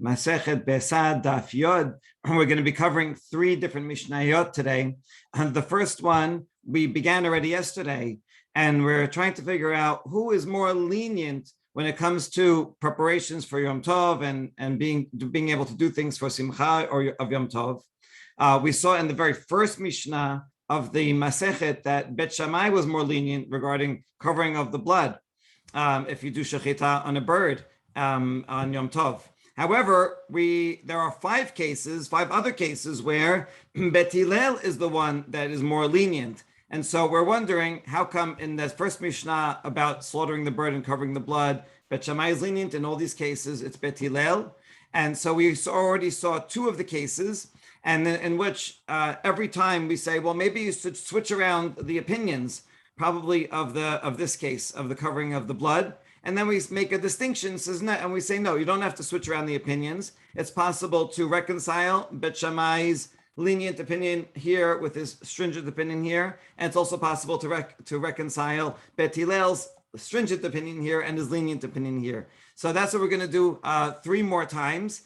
Masechet Besad Daf Yod. We're going to be covering three different Mishnayot today. And the first one we began already yesterday, and we're trying to figure out who is more lenient when it comes to preparations for Yom Tov and being able to do things for Simcha or of Yom Tov. We saw in the very first Mishnah of the Masechet that Beth Shammai was more lenient regarding covering of the blood if you do shechita on a bird on Yom Tov. However, there are five other cases where Beth Hillel is the one that is more lenient. And so we're wondering how come in the first Mishnah about slaughtering the bird and covering the blood, Beth Shammai is lenient. In all these cases, it's Beth Hillel. And so we already saw two of the cases, and in which every time we say, well, maybe you should switch around the opinions, probably of this case, of the covering of the blood. And then we make a distinction, and we say, no, you don't have to switch around the opinions. It's possible to reconcile Beth Shammai's lenient opinion here with his stringent opinion here. And it's also possible to reconcile Beth Hillel's stringent opinion here and his lenient opinion here. So that's what we're going to do three more times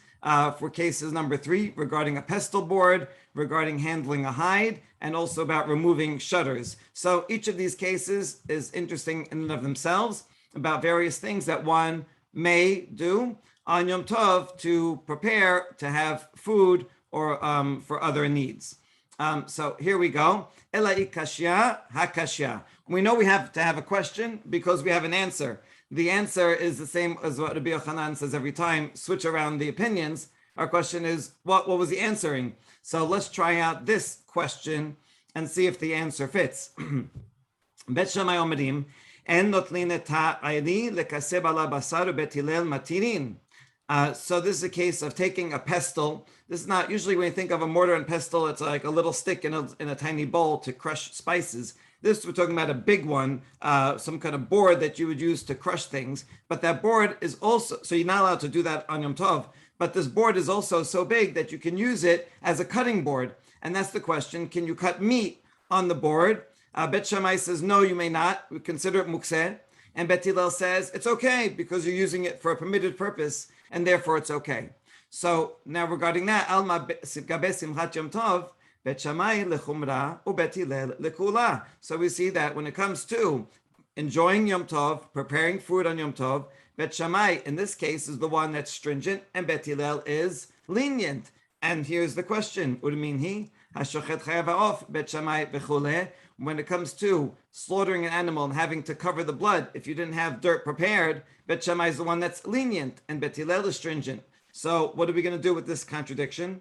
for cases number 3 regarding a pestleboard, regarding handling a hide, and also about removing shutters. So each of these cases is interesting in and of themselves, about various things that one may do on Yom Tov to prepare to have food or for other needs. So here we go. Elai kashya hakashya. We know we have to have a question because we have an answer. The answer is the same as what Rabbi Yochanan says every time, switch around the opinions. Our question is, what was he answering? So let's try out this question and see if the answer fits. Bet Shammai Omedim, En notlin et ha'ayni lekaseb ala basar Bet Hillel matirin. So this is a case of taking a pestle. This is not usually when you think of a mortar and pestle, it's like a little stick in a tiny bowl to crush spices. This, we're talking about a big one, some kind of board that you would use to crush things. But that board is also, so you're not allowed to do that on Yom Tov, but this board is also so big that you can use it as a cutting board. And that's the question, can you cut meat on the board? Beth Shammai says, no, you may not. We consider it mukseh. And Beth Hillel says, it's okay because you're using it for a permitted purpose and therefore it's okay. So now regarding that, Alma gabe simchat Yom Tov, Beth Shammai lechumra u Beth Hillel lekula. So we see that when it comes to enjoying Yom Tov, preparing food on Yom Tov, Beth Shammai in this case is the one that's stringent and Beth Hillel is lenient. And here's the question, Urminhi, hashochet chayav ha'of, Beth Shammai v'chuleh. When it comes to slaughtering an animal and having to cover the blood, if you didn't have dirt prepared, Beth Shammai is the one that's lenient and Beth Hillel is stringent. So what are we going to do with this contradiction?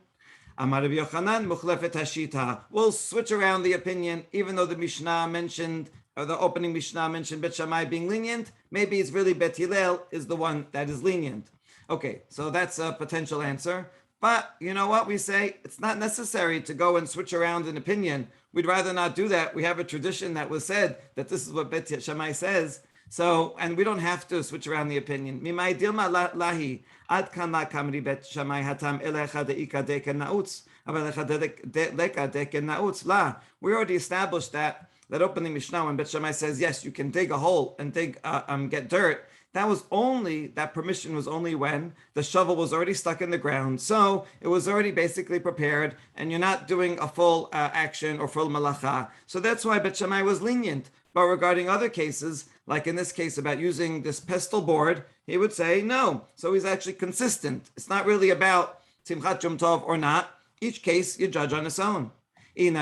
Amar Rabbi Yochanan mukhlefet hashita. We'll switch around the opinion, even though the Mishnah mentioned, or the opening Mishnah mentioned Beth Shammai being lenient. Maybe it's really Beth Hillel is the one that is lenient. Okay, so that's a potential answer. But you know what we say? It's not necessary to go and switch around an opinion. We'd rather not do that. We have a tradition that was said that this is what Beth Shammai says. So, and we don't have to switch around the opinion. Mimai dilma lahi ad kan la kamri Beth Shammai hatam elecha deika deken nautz avelecha deka deken nautz la. We already established that opening Mishnah when Beth Shammai says yes, you can dig a hole and get dirt. That permission was only when the shovel was already stuck in the ground. So it was already basically prepared and you're not doing a full action or full malacha. So that's why Beth Shammai was lenient. But regarding other cases, like in this case about using this pestle board, he would say no. So he's actually consistent. It's not really about Simchat Yom Tov or not. Each case you judge on its own. And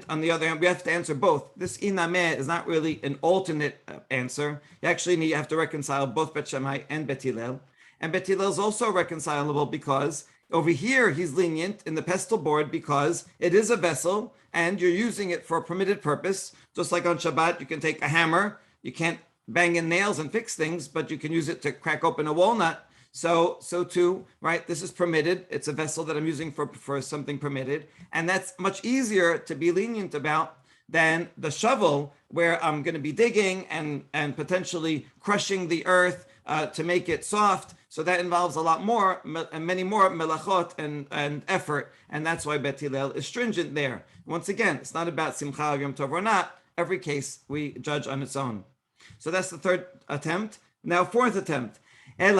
on the other hand, we have to answer both. This inameh is not really an alternate answer. You have to reconcile both Beth Shammai and Beth Hillel. And Beth Hillel is also reconcilable because over here he's lenient in the pestle board because it is a vessel and you're using it for a permitted purpose. Just like on Shabbat, you can take a hammer. You can't bang in nails and fix things, but you can use it to crack open a walnut. So too, right? This is permitted. It's a vessel that I'm using for something permitted. And that's much easier to be lenient about than the shovel where I'm going to be digging and potentially crushing the earth to make it soft. So that involves a lot more and many more melachot and effort. And that's why Beth Hillel is stringent there. Once again, it's not about Simcha Yom Tov or not. Every case we judge on its own. So that's the third attempt. Now, fourth attempt. If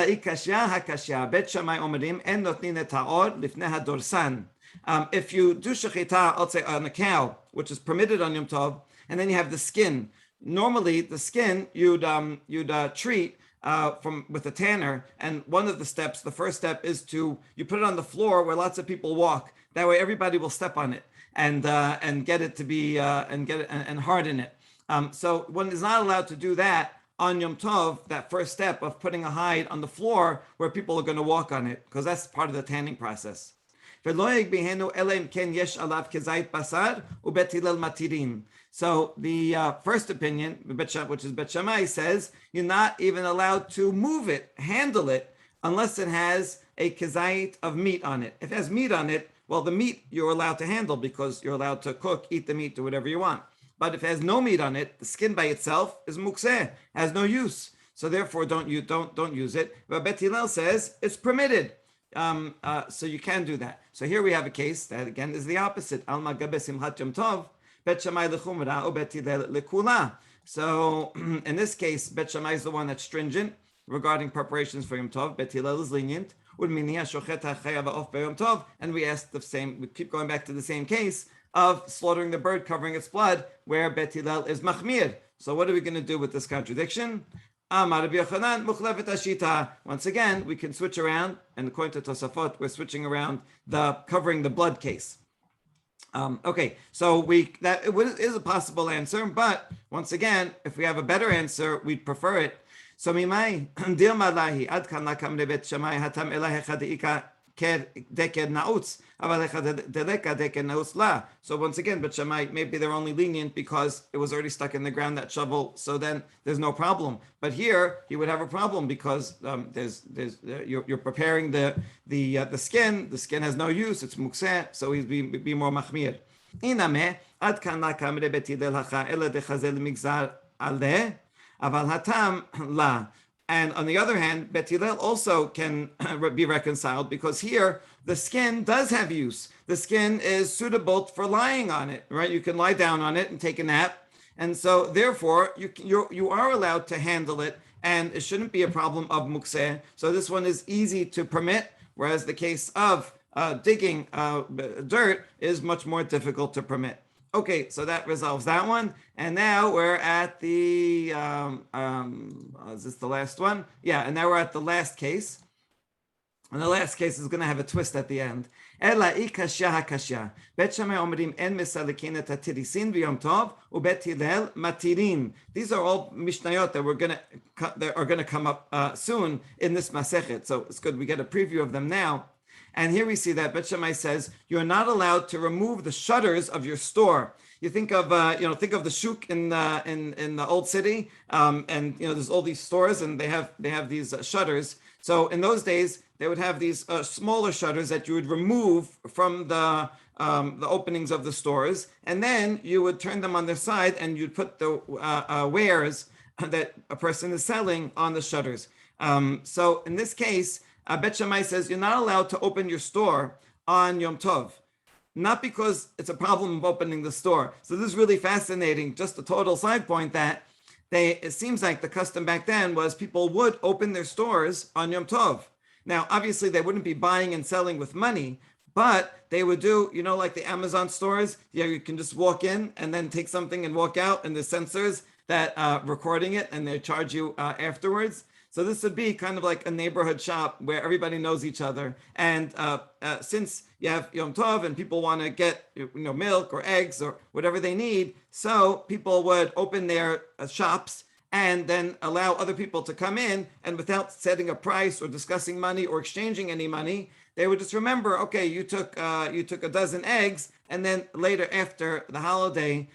you do shechita, I'll say on a cow, which is permitted on Yom Tov, and then you have the skin. Normally, the skin you'd treat from with a tanner, and one of the steps, the first step, is you put it on the floor where lots of people walk. That way, everybody will step on it and get it to be and harden it. So one is not allowed to do that on Yom Tov, that first step of putting a hide on the floor where people are going to walk on it, because that's part of the tanning process. So the first opinion, which is Beth Shammai, says you're not even allowed to move it, handle it, unless it has a kezait of meat on it. If it has meat on it, well, the meat you're allowed to handle because you're allowed to cook, eat the meat, do whatever you want. But if it has no meat on it, the skin by itself is mukseh, has no use. So therefore, don't use it. But Beth Hillel says it's permitted, so you can do that. So here we have a case that again is the opposite. Alma gabe simchat yom tov, Beth Shammai lechumra or Beth Hillel lekula. So in this case, Beth Shammai is the one that's stringent regarding preparations for Yom Tov. Beth Hillel is lenient. And we ask the same. We keep going back to the same case of slaughtering the bird, covering its blood, where Beth Hillel is machmir. So what are we going to do with this contradiction? Once again, we can switch around, and according to Tosafot, we're switching around the covering the blood case. Okay, so that is a possible answer, but once again, if we have a better answer, we'd prefer it. So mimai dilma lahi ad kan lakam lebet Shamai hatam elah echad deker nautz aval echad deleka deker nautz la. So once again, but Shamai, maybe they're only lenient because it was already stuck in the ground, that shovel. So then there's no problem. But here he would have a problem because you're preparing the skin. The skin has no use. It's mukseh. So he'd be more machmir. Iname ad kan lakam lebet Hillel hacha ela dechazel migzar aleh. Aval hatam la. And on the other hand, Beth Hillel also can be reconciled because here the skin does have use. The skin is suitable for lying on it, right? You can lie down on it and take a nap. And so therefore you are allowed to handle it, and it shouldn't be a problem of mukseh. So this one is easy to permit, whereas the case of digging dirt is much more difficult to permit. Okay, so that resolves that one. And now we're at the, is this the last one? Yeah, and now we're at the last case. And the last case is going to have a twist at the end. Ela ikashya hakashya. Bet Shammai omrim en mesalikin et hatirisin v'yom tov u'bet Hillel matirin. These are all mishnayot that are going to come up soon in this masechet. So it's good we get a preview of them now. And here we see that Beth Shammai says you're not allowed to remove the shutters of your store. You think of the shuk in the old city, and there's all these stores, and they have these shutters. So in those days they would have these smaller shutters that you would remove from the openings of the stores, and then you would turn them on their side, and you'd put the wares that a person is selling on the shutters. So in this case, Beth Shammai says you're not allowed to open your store on Yom Tov, not because it's a problem of opening the store. So this is really fascinating. Just a total side point that it seems like the custom back then was people would open their stores on Yom Tov. Now, obviously, they wouldn't be buying and selling with money, but they would do, like the Amazon stores. Yeah, you can just walk in and then take something and walk out, and the sensors that recording it, and they charge you afterwards. So this would be kind of like a neighborhood shop where everybody knows each other. And since you have Yom Tov and people want to get milk or eggs or whatever they need, so people would open their shops and then allow other people to come in, and without setting a price or discussing money or exchanging any money, they would just remember, okay, you took a dozen eggs, and then later after the holiday,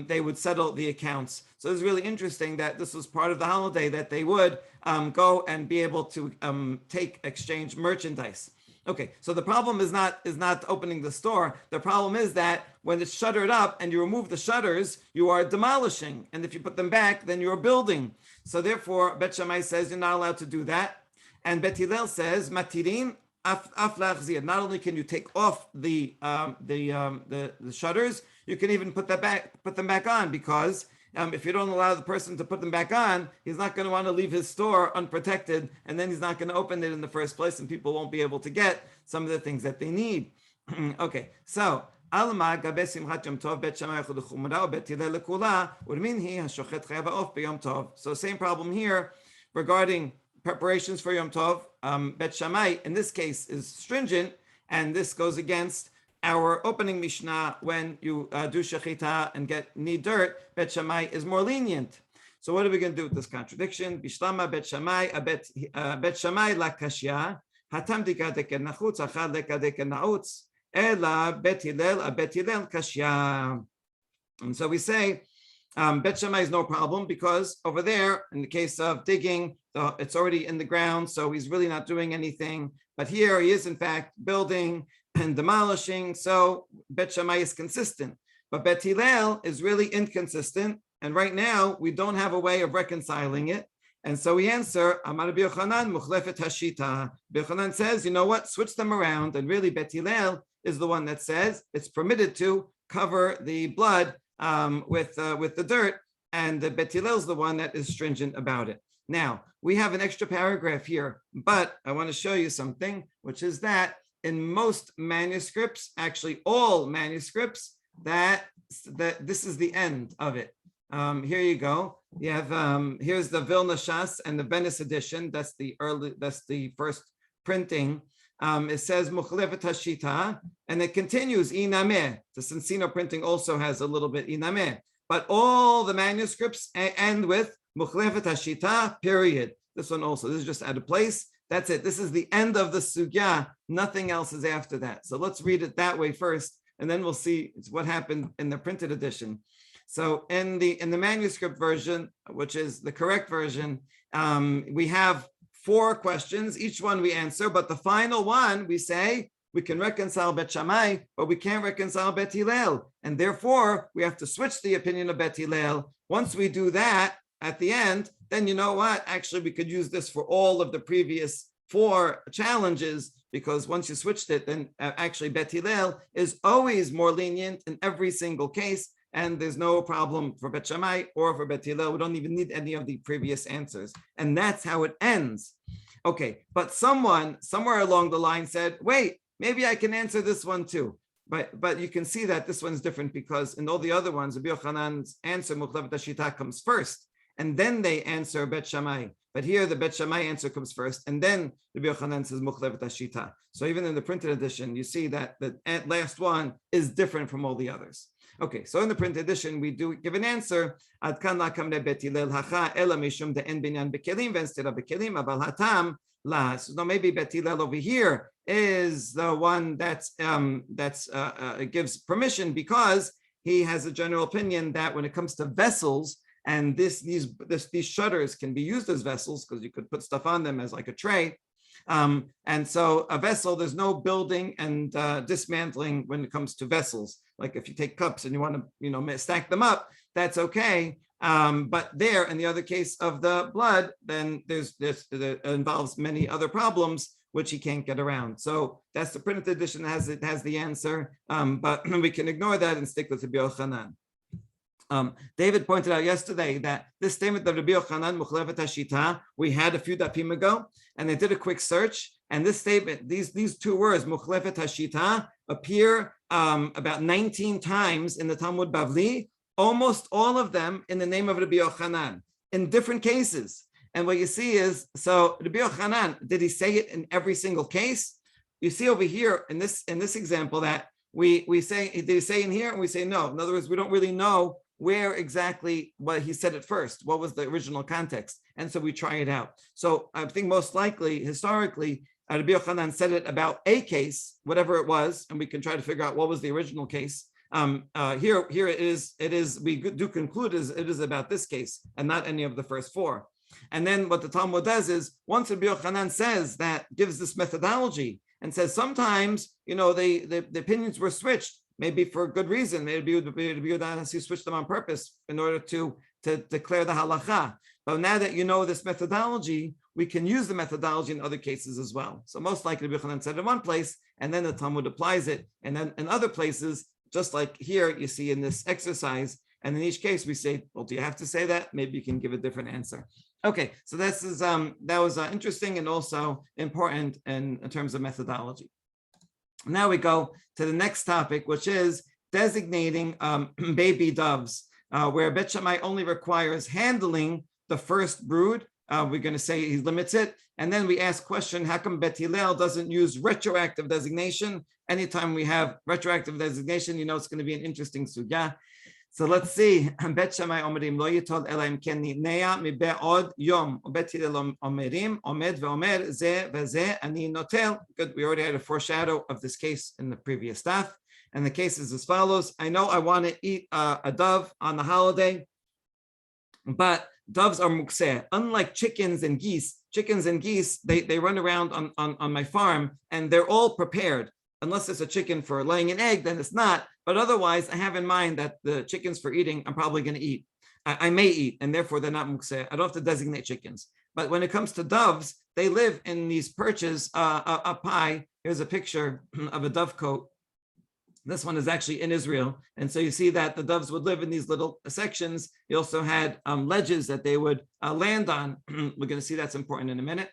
they would settle the accounts. So it's really interesting that this was part of the holiday that they would go and be able to exchange merchandise. Okay, so the problem is not opening the store. The problem is that when it's shuttered up and you remove the shutters, you are demolishing, and if you put them back, then you're building. So therefore, Beth Shammai says you're not allowed to do that, and Beth Hillel says matirin. Not only can you take off the shutters, you can even put them back on, because if you don't allow the person to put them back on, he's not going to want to leave his store unprotected, and then he's not going to open it in the first place, and people won't be able to get some of the things that they need. Okay, so Alma gabe simchat yom tov bet Shammai chumra bet Hillel lekula urminhi hashochet chayav ha'of b'yom tov. So same problem here regarding preparations for Yom Tov. Bet Shammai in this case is stringent, and this goes against our opening Mishnah when you do shechita and need dirt. Bet Shammai is more lenient. So what are we going to do with this contradiction? Bishlama bet Shammai bet Shammai la kashya hatam dikadek nachutz achad lekadek nautz ela bet Hillel kashya. And so we say Bet Shammai is no problem because over there, in the case of digging, it's already in the ground, so he's really not doing anything. But here he is, in fact, building and demolishing, so Bet Shammai is consistent. But Bet Hillel is really inconsistent, and right now we don't have a way of reconciling it. And so we answer, Amar Rabbi Yochanan, Mukhlefet Hashita. Rabbi Yochanan says, you know what, switch them around, and really Bet Hillel is the one that says it's permitted to cover the blood with the dirt, and the Bet Hillel is the one that is stringent about it. Now, we have an extra paragraph here, but I want to show you something, which is that in most manuscripts, actually all manuscripts, that this is the end of it. Here you go. You have here's the Vilna Shas and the Venice edition. That's the first printing. It says Mukhlevet Hashita, and it continues Inameh. The Cincino printing also has a little bit Inameh, but all the manuscripts end with Mukhlevet Hashita, period. This one also, this is just out of place. That's it. This is the end of the sugya. Nothing else is after that. So let's read it that way first, and then we'll see what happened in the printed edition. So in the manuscript version, which is the correct version, we have 4 questions. Each one we answer, but the final one we say we can reconcile Bet Shammai, but we can't reconcile Bet Hillel, and therefore we have to switch the opinion of Bet Hillel. Once we do that at the end, then you know what? Actually, we could use this for all of the previous 4 challenges, because once you switched it, then actually Bet Hillel is always more lenient in every single case, and there's no problem for Bet Shammai or for Bet Hillel. We don't even need any of the previous answers, and that's how it ends. Okay, but someone somewhere along the line said, wait, maybe I can answer this one too. But you can see that this one's different, because in all the other ones, Rabbi Yochanan's answer, Mukhlevet Hashita, comes first, and then they answer Bet Shammai. But here the Bet Shammai answer comes first, and then Rabbi Yochanan says Mukhlevet Hashita. So even in the printed edition, you see that the last one is different from all the others. Okay, so in the printed edition, we do give an answer. Ad kan la kamre Bet Hillel hacha ela mishum de'en binyan bekelim v'enstira bekelim aval hatam la. So no, maybe Bet Hillel over here is the one that's gives permission, because he has a general opinion that when it comes to vessels, and these shutters can be used as vessels, because you could put stuff on them as like a tray. And so a vessel, there's no building and dismantling when it comes to vessels. Like if you take cups and you want to, stack them up, that's okay. But there, in the other case of the blood, then it involves many other problems which he can't get around. So that's the printed edition that has the answer. But we can ignore that and stick with Rabbi Yochanan. David pointed out yesterday that this statement of Rabbi Yochanan, Mukhlevet Hashita, we had a few dapim ago, and I did a quick search, and this statement, these 2 words, Mukhlevet Hashita, appear about 19 times in the Talmud Bavli, almost all of them in the name of Rabbi Yochanan, in different cases. And what you see is, so Rabbi Yochanan, did he say it in every single case? You see over here in this example that we say, did he say in here? And we say no. In other words, we don't really know where exactly what he said at first, what was the original context, and so we try it out. So I think most likely, historically, Rabbi Yochanan said it about a case, whatever it was, and we can try to figure out what was the original case. Here it is. We do conclude it is about this case and not any of the first 4. And then what the Talmud does is, once Rabbi Yochanan says that, gives this methodology and says sometimes the opinions were switched. Maybe for a good reason. Maybe you switch them on purpose in order to declare the halacha. But now that you know this methodology, we can use the methodology in other cases as well. So most likely Rabbi Yochanan said in one place, and then the Talmud applies it. And then in other places, just like here, you see in this exercise, And in each case, we say, well, do you have to say that? Maybe you can give a different answer. Okay, so this is that was interesting and also important in terms of methodology. Now we go to the next topic, which is designating baby doves, where Beth Shammai only requires handling the first brood. We're going to say he limits it. And then we ask question, how come Beth Hillel doesn't use retroactive designation? Anytime we have retroactive designation, you know it's going to be an interesting sugya. So let's see. Beth Shammai omerim lo yitol elaim ken nitnea mibe'od yom. Beth Hillel omerim omed ve'omer ze veze ani notel. Good. We already had a foreshadow of this case in the previous stuff. And the case is as follows. I know I want to eat a dove on the holiday, but doves are mukseh. Unlike chickens and geese, they run around on my farm and they're all prepared. Unless it's a chicken for laying an egg, then it's not. But otherwise, I have in mind that the chickens for eating, I'm probably going to eat. I may eat, and therefore they're not mukseh. I don't have to designate chickens. But when it comes to doves, they live in these perches up high. Here's a picture of a dovecoat. This one is actually in Israel. And so you see that the doves would live in these little sections. You also had ledges that they would land on. We're going to see that's important in a minute.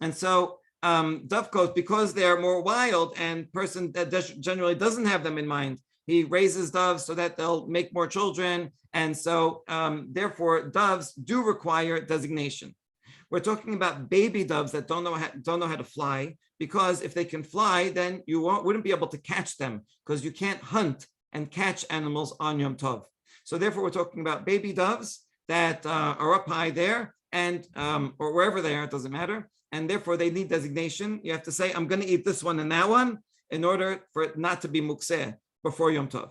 And so dovecoats, because they're more wild and person that generally doesn't have them in mind, he raises doves so that they'll make more children. And so therefore doves do require designation. We're talking about baby doves that don't know how to fly, because if they can fly, then you wouldn't be able to catch them, because you can't hunt and catch animals on Yom Tov. So therefore we're talking about baby doves that are up high there and or wherever they are, it doesn't matter. And therefore they need designation. You have to say, I'm going to eat this one and that one in order for it not to be mukseh before Yom Tov.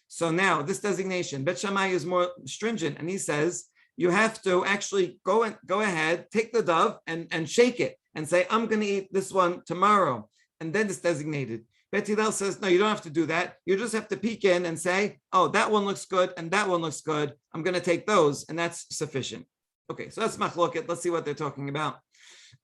So now this designation, Beth Shammai is more stringent, and he says, you have to actually go ahead, take the dove and shake it and say, I'm going to eat this one tomorrow. And then it's designated. Beth Hillel says, no, you don't have to do that. You just have to peek in and say, oh, that one looks good and that one looks good. I'm going to take those. And that's sufficient. Okay, so that's machloket. Let's see what they're talking about.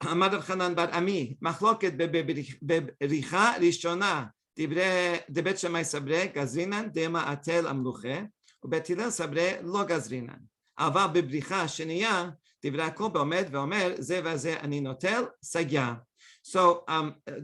Amad Chanan bar Ami, machloket bebericha rishona, debet Shammai sabre gazrinan dema atel amluche, ubet Hillel sabre lo gazrinan. Ava bebericha sheniya, dibra kol beomed veomer ze vaze ani notel sagya. So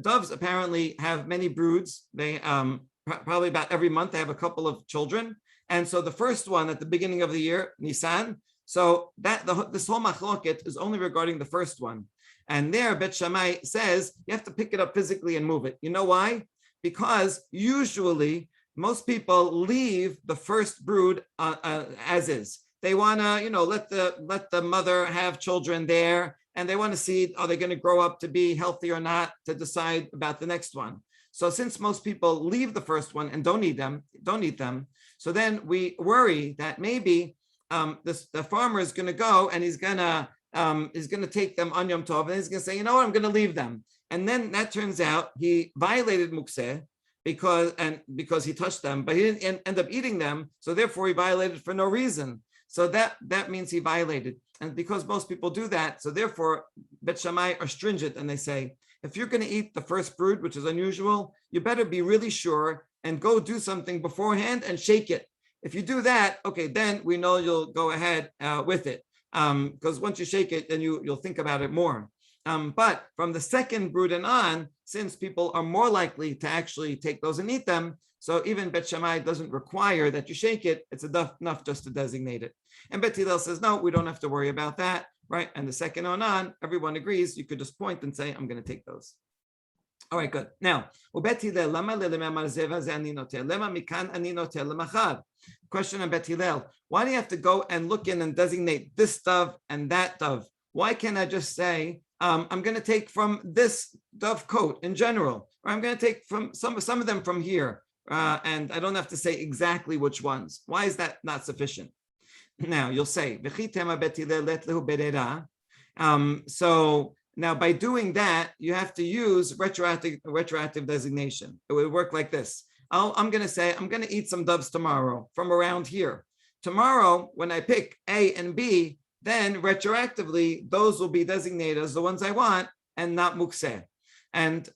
doves apparently have many broods. They probably about every month they have a couple of children. And so the first one at the beginning of the year, Nisan, so this whole machloket is only regarding the first one. And there, Beth Shammai says, you have to pick it up physically and move it. You know why? Because usually most people leave the first brood as is. They want to, let the mother have children there, and they want to see, are they going to grow up to be healthy or not, to decide about the next one. So since most people leave the first one and don't eat them, so then we worry that maybe the farmer is going to go and he's going to take them on Yom Tov, and he's going to say, you know what, I'm going to leave them. And then that turns out he violated mukseh because he touched them, but he didn't end up eating them. So therefore he violated for no reason. So that means he violated. And because most people do that, so therefore Beth Shammai are stringent, and they say, if you're going to eat the first brood, which is unusual, you better be really sure and go do something beforehand and shake it. If you do that, okay, then we know you'll go ahead with it. Because once you shake it, then you'll think about it more. But from the second brood and on, since people are more likely to actually take those and eat them, so even Beth Shammai doesn't require that you shake it. It's enough just to designate it. And Beth Hillel says, no, we don't have to worry about that, right? And the second on, everyone agrees. You could just point and say, I'm going to take those. All right, good. Now, question on Beth Hillel. Why do you have to go and look in and designate this dove and that dove? Why can't I just say, I'm going to take from this dovecoat in general, or I'm going to take from some of them from here, and I don't have to say exactly which ones. Why is that not sufficient? Now, you'll say, so now by doing that, you have to use retroactive designation. It would work like this. I'm going to say, I'm going to eat some doves tomorrow from around here. Tomorrow, when I pick A and B, then retroactively, those will be designated as the ones I want and not mukseh. And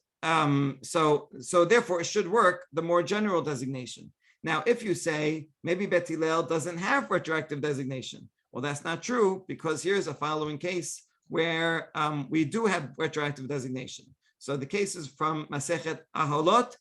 so therefore, it should work, the more general designation. Now, if you say maybe Beth Hillel doesn't have retroactive designation, well, that's not true, because here's a following case where we do have retroactive designation. So the case is from Masechet Aholot,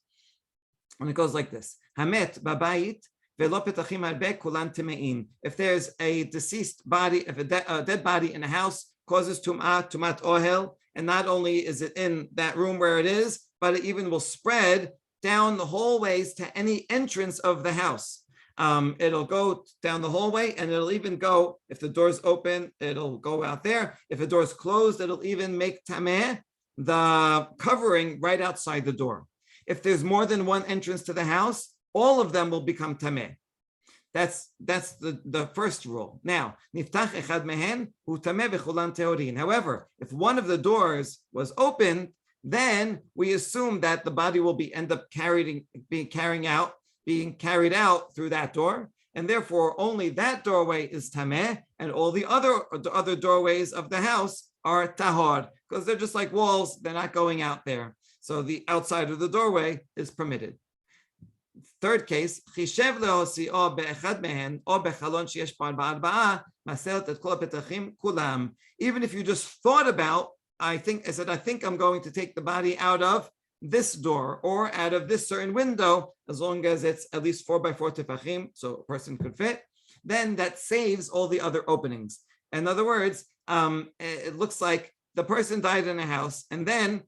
and it goes like this: Hamet babayit velo petachim harbe kulan timein. If there's a deceased body, if a dead body in a house causes tumat ohel, and not only is it in that room where it is, but it even will spread down the hallways to any entrance of the house. It'll go down the hallway, and it'll even go, if the door's open, it'll go out there. If the door's closed, it'll even make tameh, the covering right outside the door. If there's more than one entrance to the house, all of them will become tameh. That's the first rule. Now, niftach echad mehen hu tameh v'chulan teorin. However, if one of the doors was open, then we assume that the body will end up being carried out through that door, and therefore only that doorway is tameh, and all the other doorways of the house are tahor, because they're just like walls; they're not going out there. So the outside of the doorway is permitted. Third case, even if you just thought about, I think I'm going to take the body out of this door or out of this certain window, as long as it's at least 4x4 tefachim, so a person could fit, then that saves all the other openings. In other words, it looks like the person died in a house, and then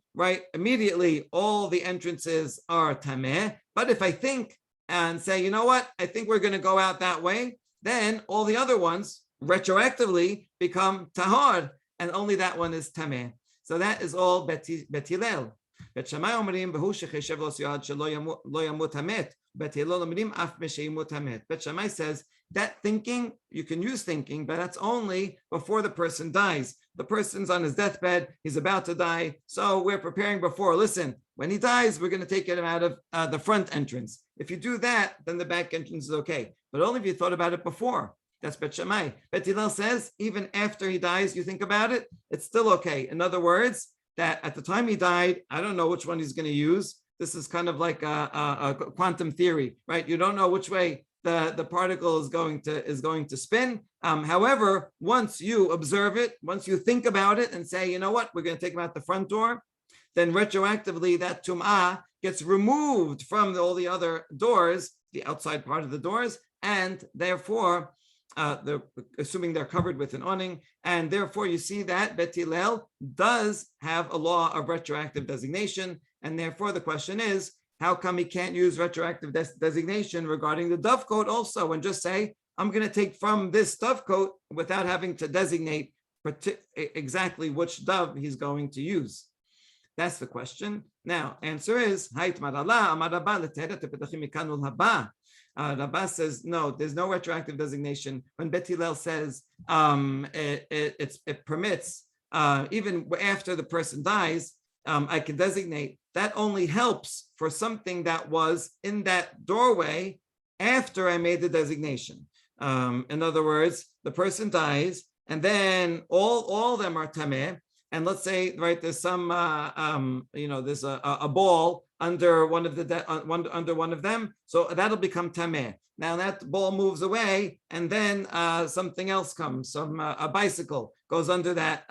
immediately all the entrances are tameh. But if I think and say, you know what, I think we're going to go out that way, then all the other ones retroactively become tahor, and only that one is tameh. So that is all Beth Hillel. Beth Shammai omrim v'hu shecheshev lo siyad shelo yamut hamet. Beth Hillel omrim af mesheyimut hamet. Beth Shammai says that thinking, you can use thinking, but that's only before the person dies. The person's on his deathbed, he's about to die, so we're preparing before. Listen, when he dies, we're going to take him out of the front entrance. If you do that, then the back entrance is okay, but only if you thought about it before. That's Beth Shammai. Beth Hillel says, even after he dies, you think about it, it's still okay. In other words, that at the time he died, I don't know which one he's going to use. This is kind of like a quantum theory, right? You don't know which way the particle is going to spin. However, once you observe it, once you think about it and say, you know what, we're going to take him out the front door, then retroactively that tum'ah gets removed from all the other doors, the outside part of the doors, and therefore, assuming they're covered with an awning, and therefore you see that Beth Hillel does have a law of retroactive designation, and therefore the question is, how come he can't use retroactive designation regarding the Dovecoat also, and just say, I'm going to take from this Dovecoat without having to designate exactly which dove he's going to use? That's the question. Now, answer is, Rabbi says, no, there's no retroactive designation. When Beth Hillel says it permits, even after the person dies, I can designate, that only helps for something that was in that doorway after I made the designation. In other words, the person dies, and then all of them are tameh. And let's say, there's some, there's a ball under one of under one of them, so that'll become tameh. Now that ball moves away, and then something else comes. A bicycle goes under that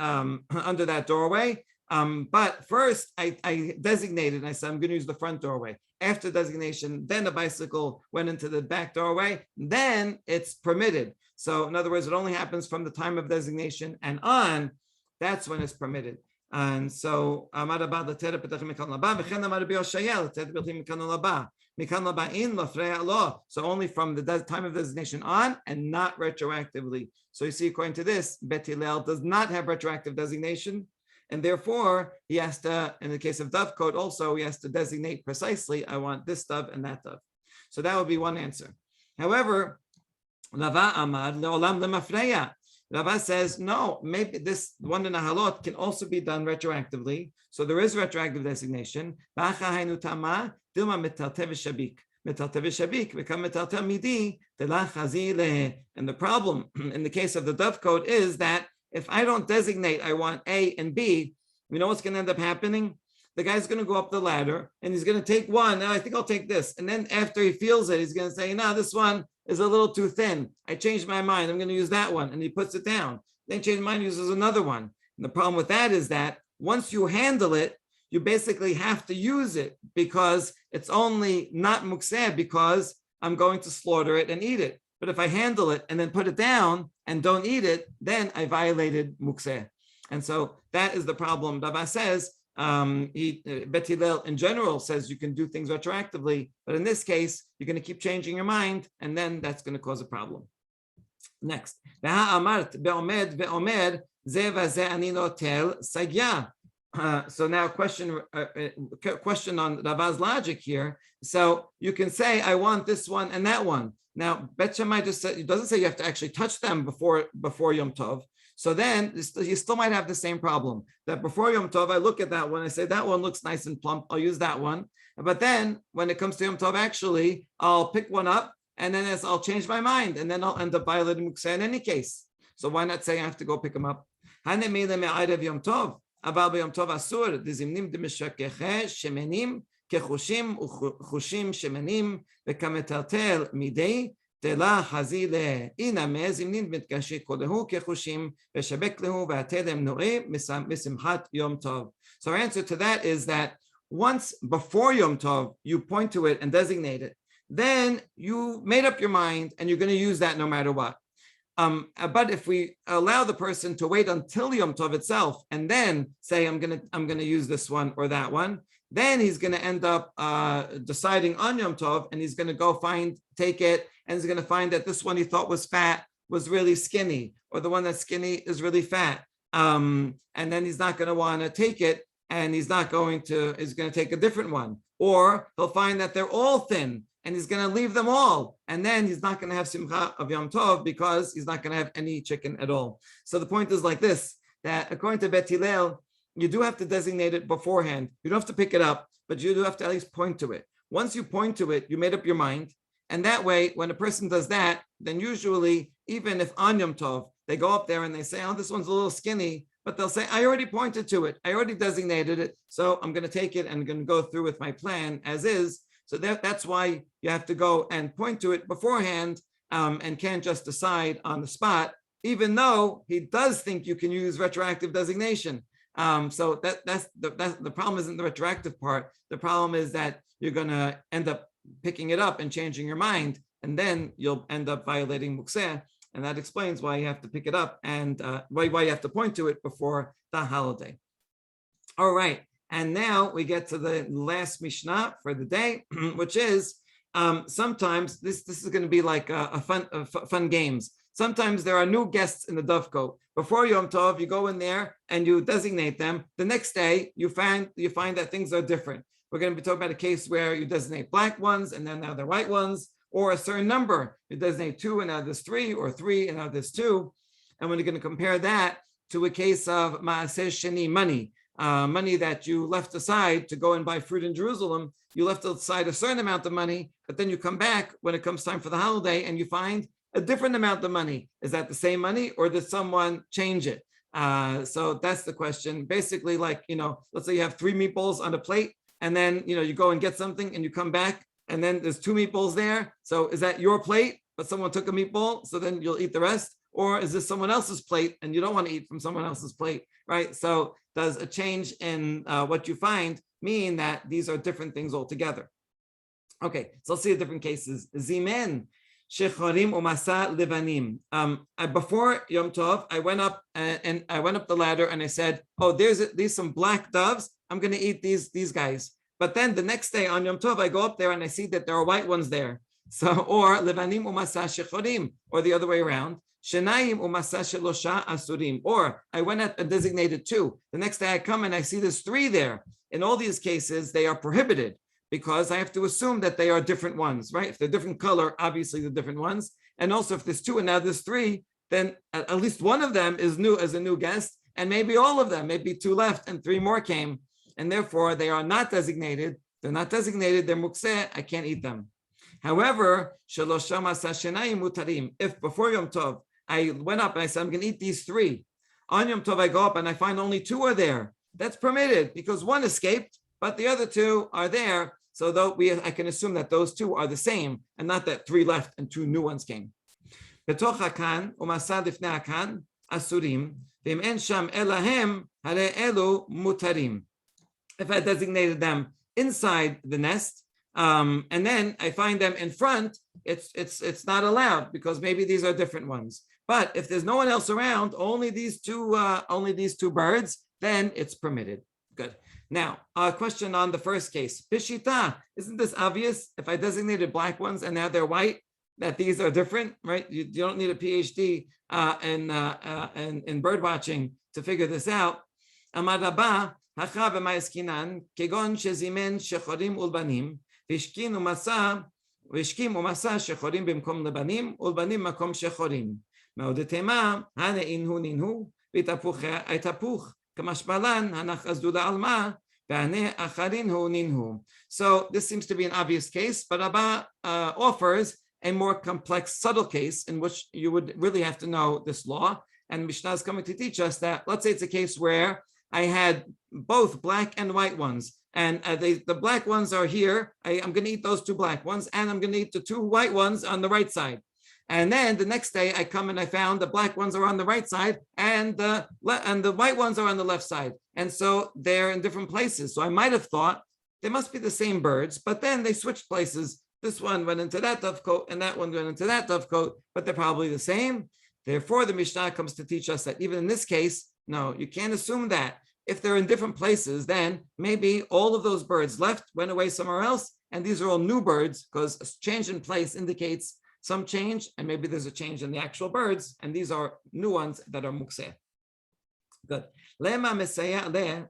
doorway. But first, I designated, and I said I'm going to use the front doorway. After designation, then the bicycle went into the back doorway. Then it's permitted. So in other words, it only happens from the time of designation and on. That's when it's permitted. And so, so only from the time of designation on, and not retroactively. So you see, according to this, Beth Hillel does not have retroactive designation, and therefore he has to, in the case of Dovecoat also, he has to designate precisely, I want this dove and that dove. So that would be one answer. However, Rava Amad le'olam lemafreya. Rabbi says, no, maybe this one in a halot can also be done retroactively. So there is retroactive designation. And the problem in the case of the Dovecoat is that if I don't designate, I want A and B, you know what's going to end up happening? the guy's going to go up the ladder and he's going to take one. Now I think I'll take this. And then after he feels it, he's going to say, no, this one is a little too thin. I changed my mind. I'm going to use that one. And he puts it down. Then changes mind, uses another one. And the problem with that is that once you handle it, you basically have to use it because it's only not mukseh because I'm going to slaughter it and eat it. But if I handle it and then put it down and don't eat it, then I violated mukseh. And so that is the problem. Rabbi says, Beth Hillel in general says you can do things retroactively, but in this case, you're going to keep changing your mind, and then that's going to cause a problem. Next. So now question on Rabba's logic here. So you can say, I want this one and that one. Now, Beth Shammai just said, it doesn't say you have to actually touch them before Yom Tov. So then you still might have the same problem that before Yom Tov, I look at that one, I say, that one looks nice and plump, I'll use that one. But then when it comes to Yom Tov, actually, I'll pick one up and then I'll change my mind and then I'll end up violating mukseh in any case. So why not say I have to go pick them up? Yom Tov. אבל ביום טוב אסור, דזימנים דמשככי שמנים כחושים וחושים שמנים וכמטלטל מידי תלה חזי לאינמה זימנים מתקשי כלהו כחושים ושבק להו והתלם נועה משמחת יום טוב. So our answer to that is that once before Yom Tov, you point to it and designate it, then you made up your mind and you're going to use that no matter what. But if we allow the person to wait until Yom Tov itself and then say, I'm gonna use this one or that one, then he's gonna end up deciding on Yom Tov, and he's gonna go take it, and he's gonna find that this one he thought was fat was really skinny, or the one that's skinny is really fat, and then he's not gonna want to take it, and he's gonna take a different one, or he'll find that they're all thin. And he's going to leave them all. And then he's not going to have simcha of Yom Tov because he's not going to have any chicken at all. So the point is like this, that according to Beth Hillel, you do have to designate it beforehand. You don't have to pick it up, but you do have to at least point to it. Once you point to it, you made up your mind. And that way, when a person does that, then usually, even if on Yom Tov, they go up there and they say, oh, this one's a little skinny, but they'll say, I already pointed to it. I already designated it. So I'm going to take it and I'm going to go through with my plan as is. So that's why you have to go and point to it beforehand and can't just decide on the spot, even though he does think you can use retroactive designation. So that's the problem isn't the retroactive part. The problem is that you're going to end up picking it up and changing your mind, and then you'll end up violating mukseh. And that explains why you have to pick it up and why you have to point to it before the holiday. All right. And now we get to the last Mishnah for the day, which is sometimes this is going to be like a fun games. Sometimes there are new guests in the Dovecoat. Before Yom Tov, you go in there and you designate them. The next day, you find that things are different. We're going to be talking about a case where you designate black ones and then now they're white ones, or a certain number. You designate 2 and now there's 3, or 3 and now there's 2. And we're going to compare that to a case of Maaseh Sheni, money. Money that you left aside to go and buy fruit in Jerusalem. You left aside a certain amount of money, but then you come back when it comes time for the holiday and you find a different amount of money. Is that the same money or did someone change it? So that's the question. Basically, like, let's say you have 3 meatballs on a plate and then, you go and get something and you come back and then there's 2 meatballs there. So is that your plate, but someone took a meatball? So then you'll eat the rest. Or is this someone else's plate and you don't want to eat from someone else's plate, right? So does a change in what you find mean that these are different things altogether? Okay, so let's see the different cases. Zimen, shechorim umasa levanim. Before Yom Tov, I went up the ladder and I said, oh, there's some black doves. I'm going to eat these guys. But then the next day on Yom Tov, I go up there and I see that there are white ones there. So, or levanim umasa shechorim, or the other way around. Shenayim umasa shelosha asurim. Or I went at a designated 2. The next day I come and I see there's 3 there. In all these cases, they are prohibited because I have to assume that they are different ones, right? If they're different color, obviously they're different ones. And also if there's 2 and now there's 3, then at least one of them is new as a new guest, and maybe all of them, maybe 2 left and 3 more came. And therefore they are not designated. They're not designated, they're mukseh, I can't eat them. However, shelosha masa shenayim mutarim. If before Yom Tov, I went up and I said, I'm going to eat these 3. On Yom Tov, I go up and I find only 2 are there. That's permitted because 1 escaped but the other two are there. So I can assume that those two are the same, and not that three left and two new ones came. Betוך hakan umasad לפני hakan asurim ve'im en sham elahem hare elu mutarim. If I designated them inside the nest, and then I find them in front, it's not allowed because maybe these are different ones. But if there's no one else around, only these two birds, then it's permitted. Good. Now, a question on the first case. Bishita, isn't this obvious? If I designated black ones and now they're white, that these are different, right? You don't need a PhD in bird watching to figure this out. Amar Rabba, hacha b'ma eskinan, kegon shezimen shechorim ulbanim, v'ishkim umasa shechorim b'mkom lebanim, ulbanim makom shechorim. Ma'odetema, hane inhu ninhu, v'itapuch aitapuch, kamashbalan, hanach azduda alma, v'hane acharin hu ninhu. So this seems to be an obvious case, but Rabba offers a more complex, subtle case in which you would really have to know this law. And Mishnah is coming to teach us that, let's say it's a case where I had both black and white ones, and the black ones are here. I'm going to eat those two black ones, and I'm going to eat the two white ones on the right side. And then the next day I come and I found the black ones are on the right side, and the white ones are on the left side. And so they're in different places. So I might have thought they must be the same birds, but then they switched places. This one went into that dovecoat, and that one went into that dovecoat, but they're probably the same. Therefore, the Mishnah comes to teach us that even in this case, no, you can't assume that. If they're in different places, then maybe all of those birds left, went away somewhere else, and these are all new birds, because a change in place indicates some change, and maybe there's a change in the actual birds, and these are new ones that are mukseh. Good. Lema mesaya le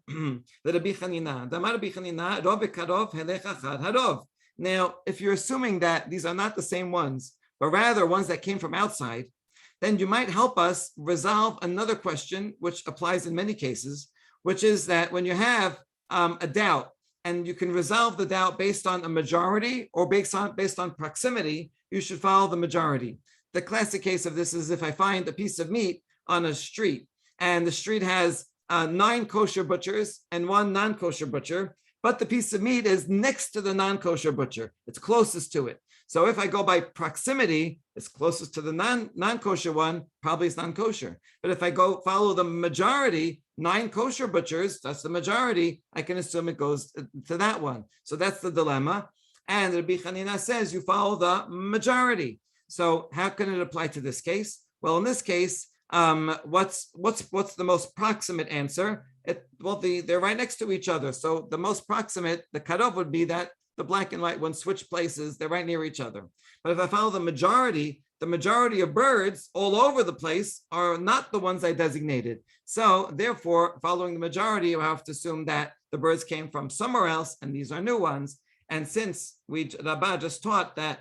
Rabbi Chanina. Damar Rabbi Chanina, rov v'karov helech achad harov. Now, if you're assuming that these are not the same ones, but rather ones that came from outside, then you might help us resolve another question, which applies in many cases, which is that when you have a doubt, and you can resolve the doubt based on a majority or based on proximity, you should follow the majority. The classic case of this is if I find a piece of meat on a street, and the street has 9 kosher butchers and 1 non-kosher butcher, but the piece of meat is next to the non-kosher butcher. It's closest to it. So if I go by proximity, it's closest to the non-kosher one, probably it's non-kosher. But if I go follow the majority, 9 kosher butchers, that's the majority, I can assume it goes to that one. So that's the dilemma. And Rabbi Chanina says you follow the majority. So how can it apply to this case? Well, in this case, what's the most proximate answer? They're right next to each other. So the most proximate, the cutoff would be that the black and white ones switch places. They're right near each other. But if I follow the majority of birds all over the place are not the ones I designated. So therefore, following the majority, I have to assume that the birds came from somewhere else, and these are new ones. And since Rabbi just taught that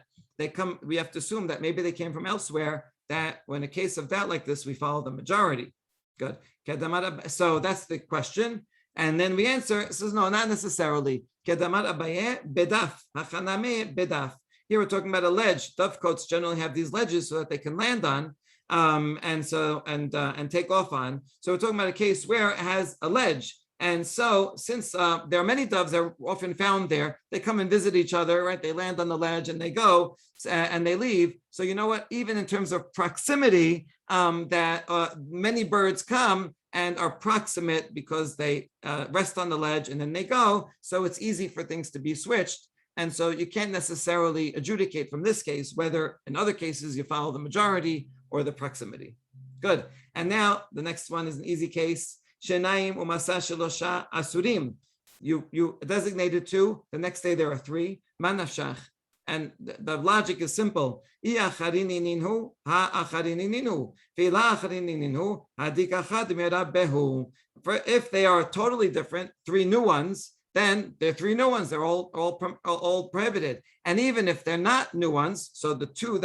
we have to assume that maybe they came from elsewhere, that when a case of doubt like this, we follow the majority. Good. So that's the question. And then we answer, it says, no, not necessarily. Here we're talking about a ledge. Dovecoats generally have these ledges so that they can land on and take off on. So we're talking about a case where it has a ledge. And so since there are many doves that are often found there, they come and visit each other, right? They land on the ledge and they go and they leave. So you know what? Even in terms of proximity, that many birds come and are proximate because they rest on the ledge and then they go. So it's easy for things to be switched. And so you can't necessarily adjudicate from this case whether in other cases you follow the majority or the proximity. Good. And now the next one is an easy case. Shenaim umasa shelosha asurim. You designated 2. The next day there are 3. Manafshach. And the logic is simple. If they are totally different, 3 new ones, then they're 3 new ones. They're all prohibited. And even if they're not new ones, so the 2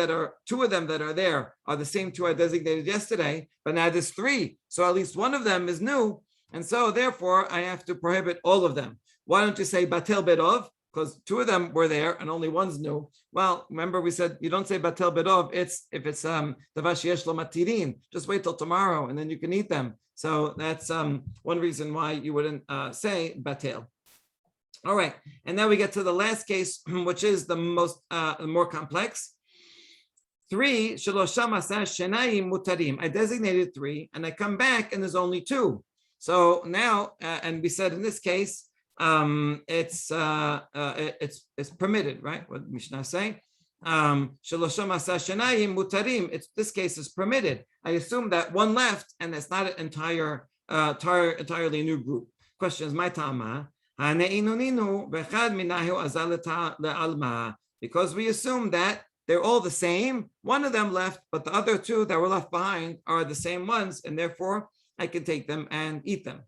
of them that are there are the same 2 I designated yesterday, but now there's 3. So at least one of them is new. And so therefore I have to prohibit all of them. Why don't you say batel bedov? Because 2 of them were there and only one's new. Well, remember we said you don't say batel bedov. If it's davash yesh lo matirin, just wait till tomorrow and then you can eat them. So that's one reason why you wouldn't say batel. All right, and now we get to the last case, which is the more complex. 3, shelosha masah shenayim mutarim. I designated 3, and I come back, and there's only 2. So now, and we said in this case, it's permitted, right? What Mishnah say? Shelosha masah shenayim mutarim. It's this case is permitted. I assume that one left, and it's not an entirely new group. Question is my tama. Because we assume that they're all the same. One of them left, but the other 2 that were left behind are the same ones, and therefore I can take them and eat them.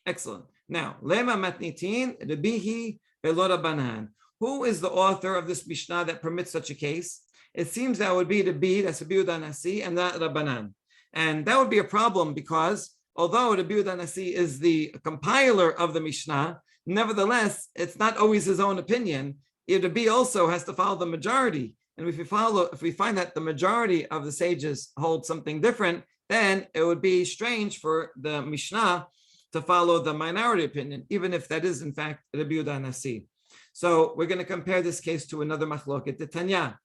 Excellent. Now, lema matnitin rebihi velo Rabanan. Who is the author of this Mishnah that permits such a case? It seems that would be Rabbi, that's Rabbi Yehuda Nasi, and not Rabanan. And that would be a problem because although Rabbi Yehuda Nasi is the compiler of the Mishnah, nevertheless, it's not always his own opinion. Rabbi also has to follow the majority. And if we find that the majority of the sages hold something different, then it would be strange for the Mishnah to follow the minority opinion, even if that is in fact Rabbi Yehuda Nasi. So we're going to compare this case to another machloket, the Tanya.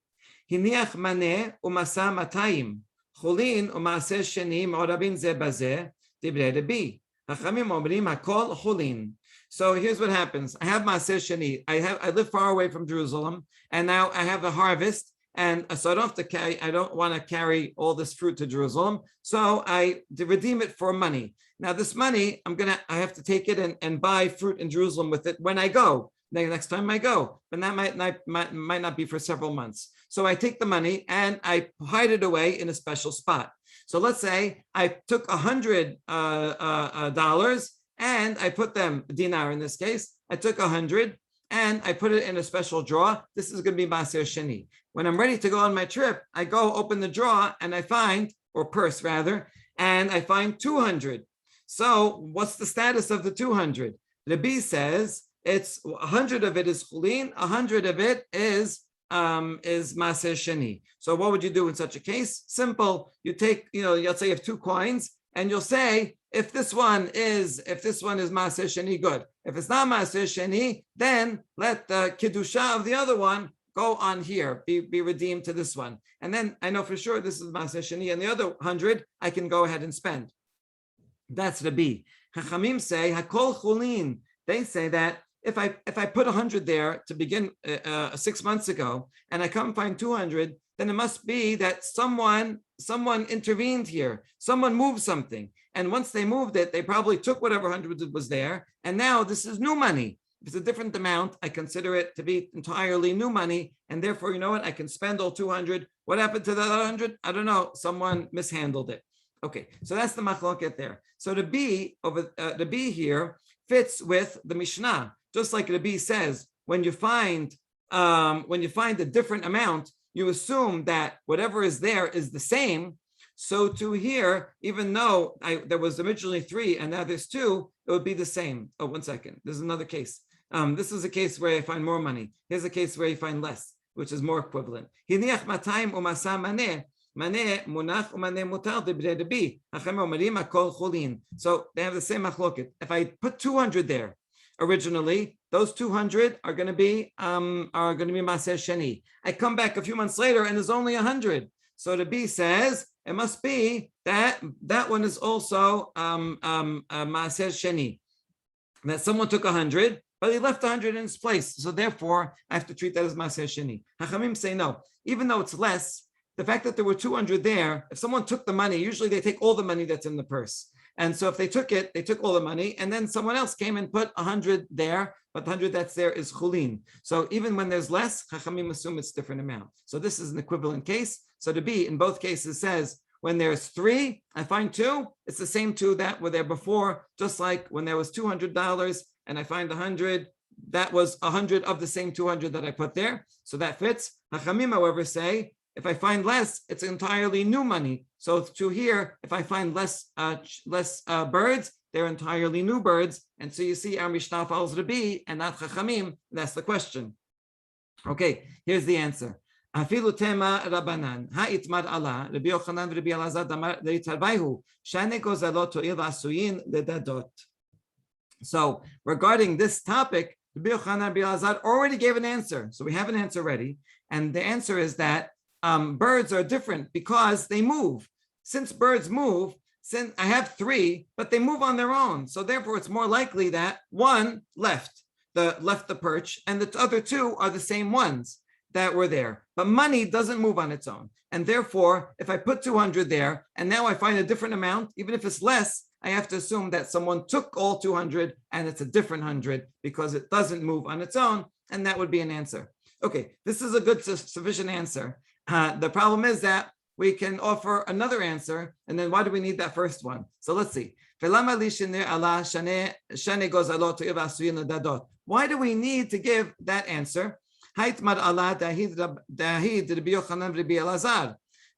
Hiniach maneh umasa matayim, chulin umaseh sheni ma'orabin ze bazeh, divrei Rabbi. Hachamim omrim hakol chulin. So here's what happens. I have Maaseh Sheni. I live far away from Jerusalem, and now I have a harvest, and so I don't want to carry all this fruit to Jerusalem. So I redeem it for money. Now this money, I have to take it and buy fruit in Jerusalem with it when I go. The next time I go, but that might not be for several months. So I take the money and I hide it away in a special spot. So let's say I took $100 and I put them, dinar in this case, I took 100 and I put it in a special drawer. This is going to be Maaser Sheni. When I'm ready to go on my trip, I go open the drawer and I find, or purse rather, and I find 200. So what's the status of the 200? Rabbi says it's 100 of it is chulin, 100 of it is Maaser Sheni. So what would you do in such a case? Simple. You take, you'll say you have 2 coins, and you'll say, if this one is Maaser Sheni, good. If it's not Maaser Sheni, then let the Kiddusha of the other one go on here, be redeemed to this one. And then I know for sure this is Maaser Sheni, and the other 100 I can go ahead and spend. That's Rabbi. Chachamim say, Hakol Chulin. They say that if I put 100 there to begin 6 months ago, and I come find 200, then it must be that someone intervened here. Someone moved something. And once they moved it, they probably took whatever 100 was there. And now this is new money. If it's a different amount, I consider it to be entirely new money. And therefore, you know what? I can spend all 200. What happened to the other 100? I don't know. Someone mishandled it. Okay, so that's the machloket there. So the B here fits with the Mishnah. Just like Rabbi says, when you find a different amount, you assume that whatever is there is the same. So to here, even though there was originally 3 and now there's 2, it would be the same. Oh, 1 second. There's another case. This is a case where I find more money. Here's a case where you find less, which is more equivalent. So they have the same machloket. If I put 200 there originally, those 200 are going to be Maaser Sheni. I come back a few months later and there's only 100. So the B says it must be that one is also Maaser Sheni. That someone took 100, but he left 100 in its place. So therefore, I have to treat that as Maaser Sheni. Hachamim say no. Even though it's less, the fact that there were 200 there, if someone took the money, usually they take all the money that's in the purse. And so if they took it, they took all the money, and then someone else came and put 100 there, but the 100 that's there is chulin. So even when there's less, Chachamim assume it's a different amount. So this is an equivalent case. So the B in both cases says, when there's 3, I find 2, it's the same 2 that were there before, just like when there was $200 and I find 100, that was 100 of the same 200 that I put there. So that fits. Chachamim, however, say, if I find less, it's entirely new money. So to here, if I find less birds, they're entirely new birds. And so you see, our Mishnah follows Rabbi and not Chachamim. That's the question. Okay, here's the answer. Afilu tema Rabanan ha'itmar Allah Rabbi Yochanan Rabbi Elazar damar leitarvayhu shane gozalot to'il asuyin ledadot. So regarding this topic, Rabbi Yochanan, Rabbi Elazar already gave an answer. So we have an answer ready. And the answer is that birds are different because they move. Since birds move, since I have three, but they move on their own. So therefore, it's more likely that one left the perch, and the other two are the same ones that were there. But money doesn't move on its own. And therefore, if I put 200 there, and now I find a different amount, even if it's less, I have to assume that someone took all 200 and it's a different 100 because it doesn't move on its own. And that would be an answer. Okay, this is a good sufficient answer. The problem is that we can offer another answer. And then why do we need that first one? So let's see. Why do we need to give that answer?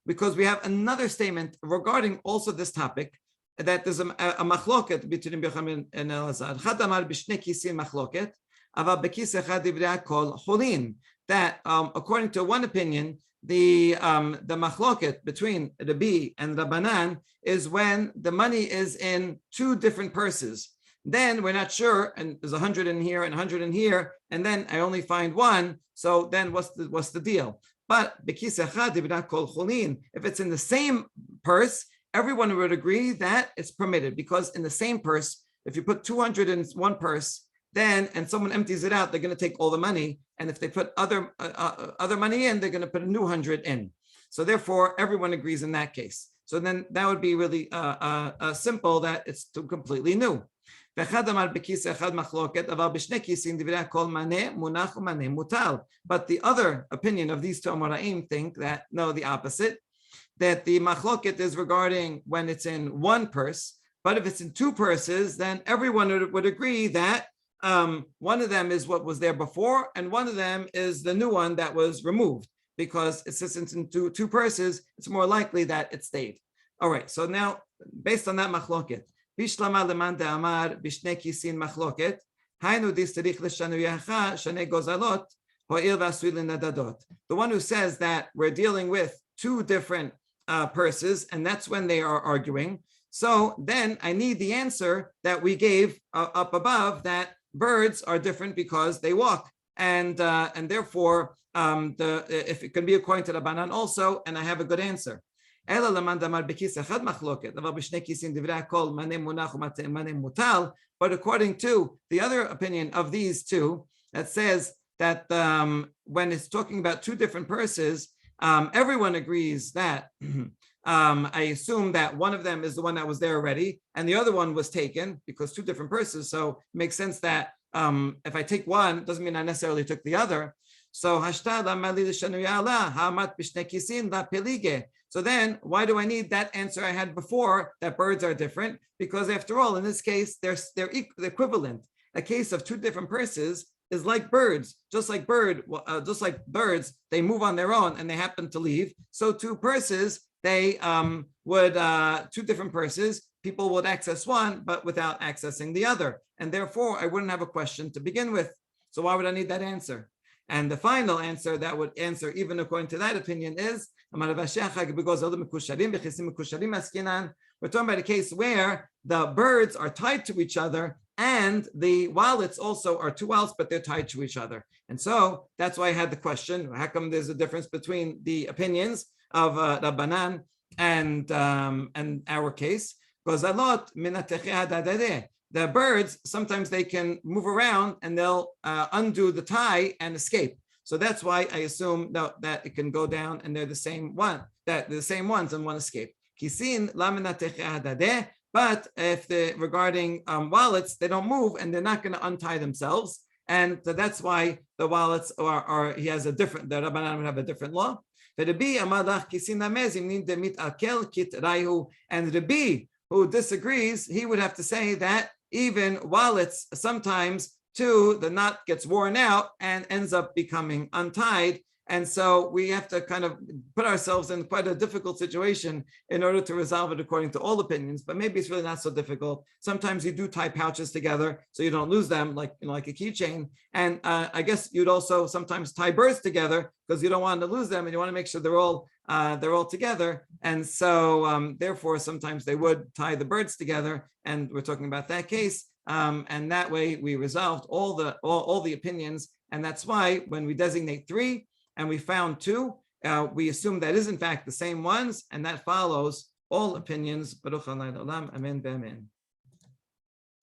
Because we have another statement regarding also this topic, that there's a machloket between Rabbi Yochanan and Elazar. That according to one opinion, the machloket between Rabbi and Rabanan is when the money is in two different purses. Then we're not sure, and there's 100 in here and 100 in here, and then I only find one. So then what's the deal? But if it's in the same purse, everyone would agree that it's permitted, because in the same purse, if you put 200 in one purse, and someone empties it out, they're going to take all the money. And if they put other money in, they're going to put a new 100 in. So therefore, everyone agrees in that case. So then that would be really simple, that it's completely new. But the other opinion of these two Amoraim think that, no, the opposite, that the machloket is regarding when it's in one purse, but if it's in two purses, then everyone would agree that one of them is what was there before, and one of them is the new one that was removed, because it's since in two purses, it's more likely that it stayed. All right, so now, based on that machloket, Bishlama leman de'amar b'shnei kisin machloket, hainu distarich l'shanu yacha shanei gozalot ho'il v'asui l'nadadot. The one who says that we're dealing with two different purses, and that's when they are arguing. So then I need the answer that we gave up above, that birds are different because they walk, and therefore if it can be according to Rabanan also, and I have a good answer. But according to the other opinion of these two, that says that when it's talking about two different purses, everyone agrees that I assume that one of them is the one that was there already, and the other one was taken, because two different purses. So it makes sense that if I take one, doesn't mean I necessarily took the other. So then why do I need that answer I had before, that birds are different? Because after all, in this case, they're equivalent. A case of two different purses is like birds, just like birds, they move on their own and they happen to leave. So two purses, they two different purses, people would access one, but without accessing the other. And therefore, I wouldn't have a question to begin with. So why would I need that answer? And the final answer that would answer, even according to that opinion, is we're talking about a case where the birds are tied to each other, and the wallets also are two wallets, but they're tied to each other. And so that's why I had the question, how come there's a difference between the opinions of Rabanan and our case? Because the birds, sometimes they can move around and they'll undo the tie and escape. So that's why I assume that it can go down and they're the same one, that they're the same ones and one escape. But if regarding wallets, they don't move and they're not going to untie themselves. And so that's why the wallets are he has a different, the Rabanan would have a different law. And Rabbi, who disagrees, he would have to say that even wallets, sometimes too, the knot gets worn out and ends up becoming untied, And so we have to kind of put ourselves in quite a difficult situation in order to resolve it according to all opinions, but maybe it's really not so difficult. Sometimes you do tie pouches together so you don't lose them, like like a keychain. And I guess you'd also sometimes tie birds together because you don't want to lose them and you want to make sure they're all together. And so therefore, sometimes they would tie the birds together. And we're talking about that case. And that way we resolved all the opinions. And that's why when we designate 3 and we found 2, we assume that is in fact the same ones, and that follows all opinions. Baruch Adonai Olam, amen, amen.